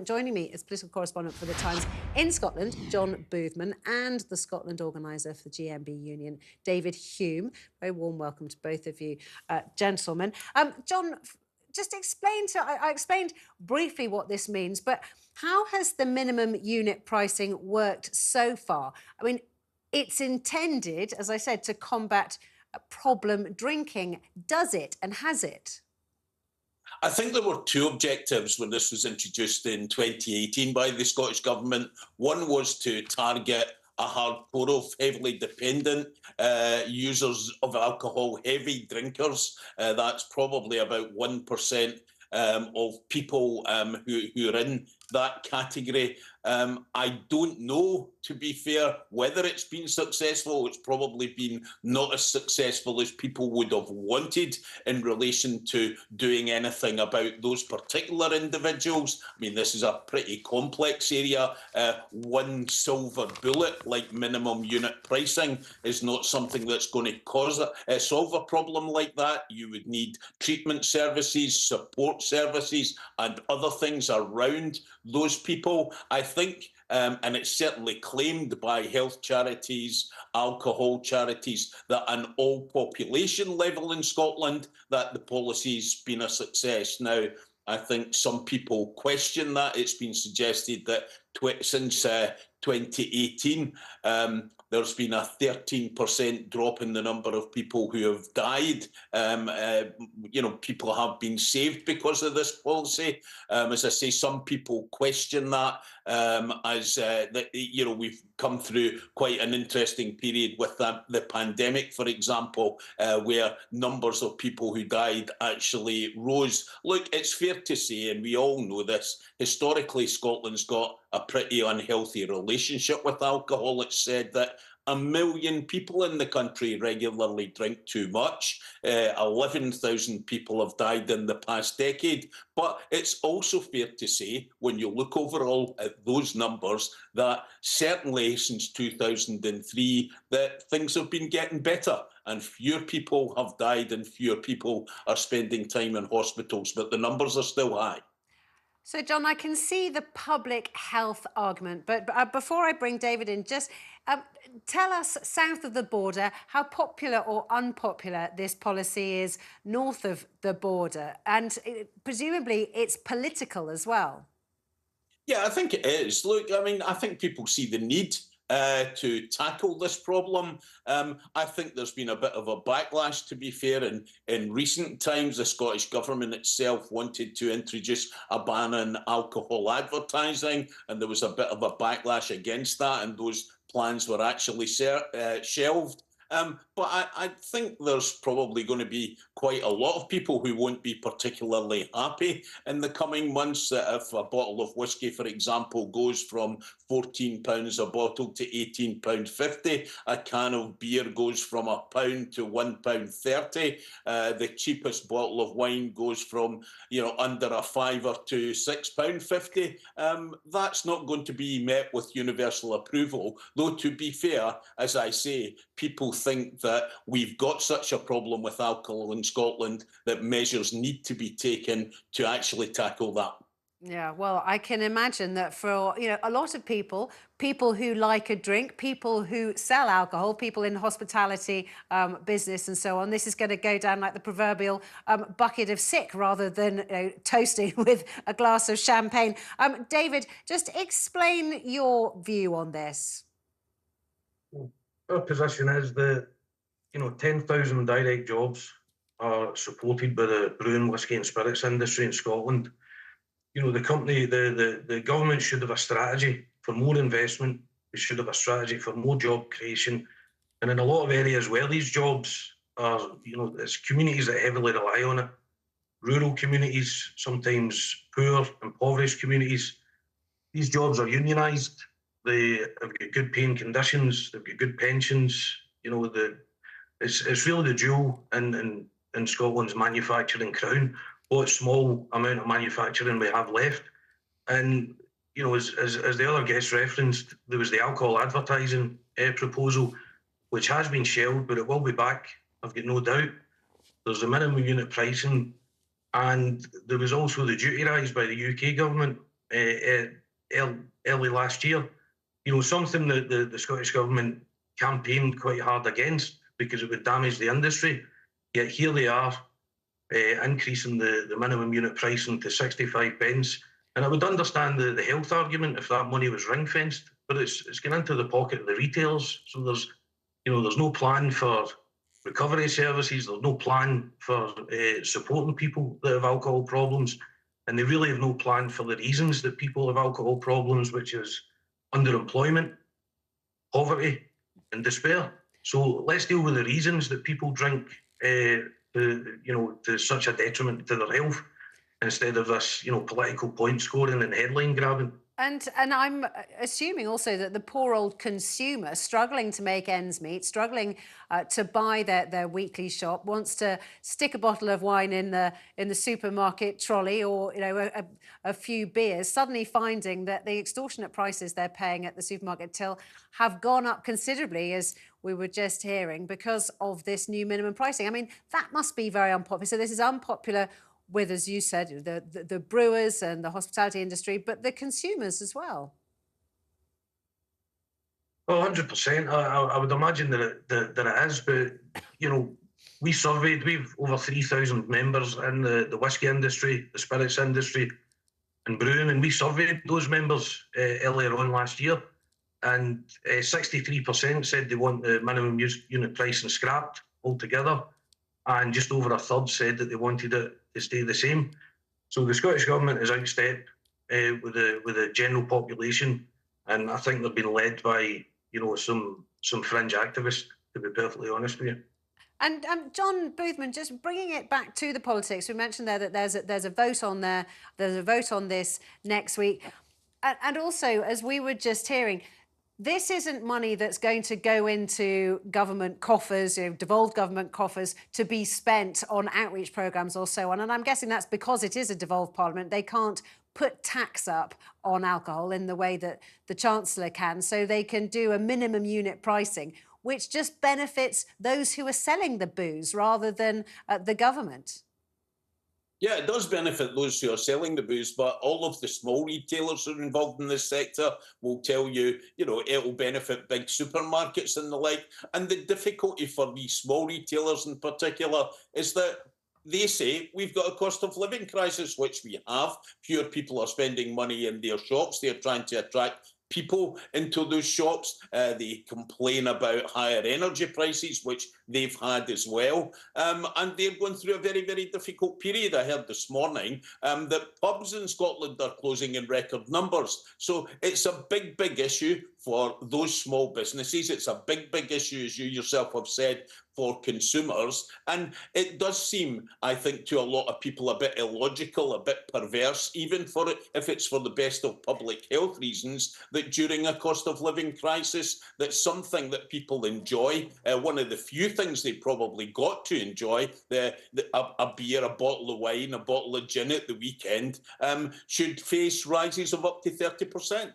Joining me is political correspondent for The Times in Scotland, John Boothman, and the Scotland organiser for the GMB Union, David Hume. Very warm welcome to both of you, gentlemen. John, just explain I explained briefly what this means, but how has the minimum unit pricing worked so far? I mean, it's intended, as I said, to combat problem drinking. Does it, and has it? I think there were two objectives when this was introduced in 2018 by the Scottish Government. One was to target a hardcore of heavily dependent users of alcohol, heavy drinkers. That's probably about 1% of people who are in that category. I don't know, to be fair, whether it's been successful. It's probably been not as successful as people would have wanted in relation to doing anything about those particular individuals. I mean, this is a pretty complex area. One silver bullet, like minimum unit pricing, is not something that's going to solve a problem like that. You would need treatment services, support services, and other things around those people. I think, and it's certainly claimed by health charities, alcohol charities, that at an all-population level in Scotland, that the policy's been a success. Now, I think some people question that. It's been suggested that since 2018, there's been a 13% drop in the number of people who have died. People have been saved because of this policy. As I say, some people question that we've come through quite an interesting period with the pandemic, for example, where numbers of people who died actually rose. Look, it's fair to say, and we all know this, historically Scotland's got a pretty unhealthy relationship with alcohol. It's said that 1 million people in the country regularly drink too much. 11,000 people have died in the past decade. But it's also fair to say, when you look overall at those numbers, that certainly since 2003, that things have been getting better and fewer people have died and fewer people are spending time in hospitals, but the numbers are still high. So, John, I can see the public health argument, but before I bring David in, just tell us, south of the border, how popular or unpopular this policy is north of the border, and presumably it's political as well. Yeah, I think it is. Look, I mean, I think people see the need to tackle this problem. I think there's been a bit of a backlash, to be fair. In recent times, the Scottish Government itself wanted to introduce a ban on alcohol advertising, and there was a bit of a backlash against that, and those plans were actually shelved. But I think there's probably going to be quite a lot of people who won't be particularly happy in the coming months. If a bottle of whiskey, for example, goes from £14 a bottle to £18.50, a can of beer goes from £1 to £1.30, the cheapest bottle of wine goes from under a fiver to £6.50. That's not going to be met with universal approval. Though, to be fair, as I say, people think that we've got such a problem with alcohol in Scotland that measures need to be taken to actually tackle that. Yeah, well, I can imagine that for, a lot of people who like a drink, people who sell alcohol, people in hospitality business and so on, this is going to go down like the proverbial bucket of sick rather than toasting with a glass of champagne. David, just explain your view on this. Our position is that 10,000 direct jobs are supported by the brewing, whisky and spirits industry in Scotland. The government should have a strategy for more investment. We should have a strategy for more job creation. And in a lot of areas where these jobs are, it's communities that heavily rely on it. Rural communities, sometimes poor, impoverished communities. These jobs are unionised. They have got good paying conditions. They've got good pensions. It's really the jewel in Scotland's manufacturing crown. What small amount of manufacturing we have left. And as the other guest referenced, there was the alcohol advertising proposal, which has been shelved, but it will be back, I've got no doubt. There's the minimum unit pricing, and there was also the duty rise by the UK government early last year. You know, something that the Scottish Government campaigned quite hard against because it would damage the industry. Yet here they are, increasing the minimum unit pricing to 65 pence. And I would understand the health argument if that money was ring fenced, but it's going into the pocket of the retailers. So there's no plan for recovery services. There's no plan for supporting people that have alcohol problems, and they really have no plan for the reasons that people have alcohol problems, which is underemployment, poverty, and despair. So let's deal with the reasons that people drink to such a detriment to their health, instead of this, political point scoring and headline grabbing. And I'm assuming also that the poor old consumer, struggling to make ends meet, struggling to buy their weekly shop, wants to stick a bottle of wine in the supermarket trolley, or a few beers, suddenly finding that the extortionate prices they're paying at the supermarket till have gone up considerably, as we were just hearing, because of this new minimum pricing. I mean, that must be very unpopular. So this is unpopular with, as you said, the brewers and the hospitality industry, but the consumers as well. Oh, 100%. I would imagine that it is, but we surveyed. We've over 3,000 members in the whisky industry, the spirits industry, and brewing, and we surveyed those members earlier on last year, and 63% said they want the minimum unit pricing scrapped altogether, and just over a third said that they wanted it to stay the same. So the Scottish Government is outstepped with the general population, and I think they're being led by some fringe activists, to be perfectly honest with you. And John Boothman, just bringing it back to the politics, we mentioned there that there's a vote on there. There's a vote on this next week, and also, as we were just hearing, this isn't money that's going to go into government coffers, devolved government coffers, to be spent on outreach programmes or so on. And I'm guessing that's because it is a devolved parliament. They can't put tax up on alcohol in the way that the Chancellor can, so they can do a minimum unit pricing, which just benefits those who are selling the booze rather than the government. Yeah, it does benefit those who are selling the booze, but all of the small retailers who are involved in this sector will tell you, it'll benefit big supermarkets and the like. And the difficulty for these small retailers in particular is that they say we've got a cost of living crisis, which we have. Fewer people are spending money in their shops. They're trying to attract people into those shops. They complain about higher energy prices, which they've had as well. And they're going through a very, very difficult period. I heard this morning that pubs in Scotland are closing in record numbers. So it's a big, big issue for those small businesses. It's a big, big issue, as you yourself have said, for consumers. And it does seem, I think, to a lot of people a bit illogical, a bit perverse, even for it, if it's for the best of public health reasons, that during a cost of living crisis, that's something that people enjoy. One of the few things they probably got to enjoy, a beer, a bottle of wine, a bottle of gin at the weekend, should face rises of up to 30%.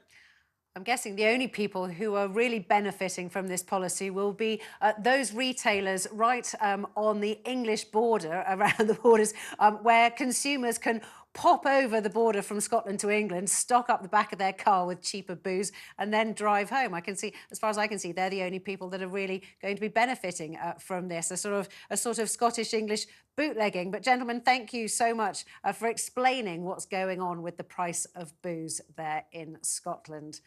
I'm guessing the only people who are really benefiting from this policy will be those retailers right on the English border, around the borders, where consumers can pop over the border from Scotland to England, stock up the back of their car with cheaper booze, and then drive home. I can see, as far as I can see, they're the only people that are really going to be benefiting from this, a sort of Scottish-English bootlegging. But gentlemen, thank you so much for explaining what's going on with the price of booze there in Scotland.